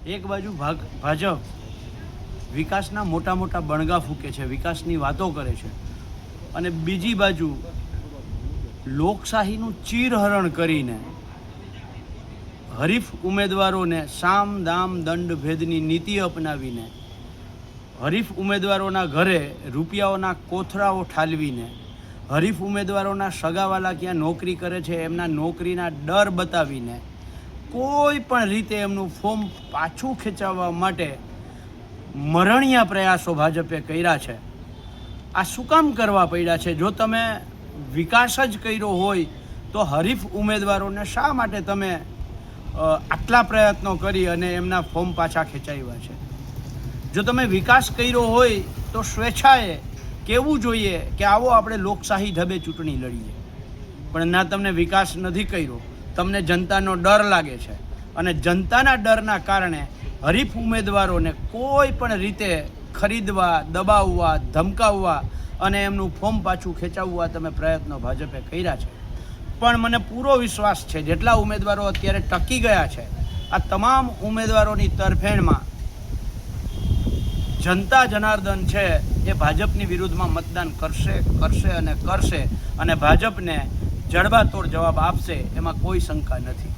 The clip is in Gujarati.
એક બાજુ ભાજપ વિકાસના મોટા મોટા બણગા ફૂંકે છે, વિકાસની વાતો કરે છે, અને બીજી બાજુ લોકશાહીનું ચીરહરણ કરીને હરીફ ઉમેદવારોને સામ દામ દંડ ભેદની નીતિ અપનાવીને હરીફ ઉમેદવારોના ઘરે રૂપિયાઓના કોથળાઓ ઠાલવીને હરીફ ઉમેદવારોના સગાવાલા ક્યાં નોકરી કરે છે એમના નોકરીના ડર બતાવીને કોઈ પણ રીતે એમનું ફોર્મ પાછું ખેંચાવવા માટે મરણિયા પ્રયાસો ભાજપે કર્યા છે. આ શું કામ કરવા પડ્યા છે? જો તમે વિકાસ જ કર્યો હોય તો હરીફ ઉમેદવારોને શા માટે તમે આટલા પ્રયત્નો કરી અને એમના ફોર્મ પાછા ખેંચાવ્યા છે? જો તમે વિકાસ કર્યો હોય તો સ્વેચ્છાએ કહેવું જોઈએ કે આવો આપણે લોકશાહી ઢબે ચૂંટણી લડીએ. પણ ના, તમને વિકાસ નથી કર્યો, તમને જનતાનો ડર લાગે છે, અને જનતાના ડરના કારણે હરીફ ઉમેદવારોને કોઈ પણ રીતે ખરીદવા, દબાવવા, ધમકાવવા અને એમનું ફોર્મ પાછું ખેંચાવવા તમે પ્રયત્નો ભાજપે કર્યા છે. પણ મને પૂરો વિશ્વાસ છે જેટલા ઉમેદવારો અત્યારે ટકી ગયા છે, આ તમામ ઉમેદવારોની તરફેણમાં જનતા જનાર્દન છે એ ભાજપની વિરુદ્ધમાં મતદાન કરશે અને ભાજપને જડબાતોડ જવાબ આપશે, એમાં કોઈ શંકા નથી.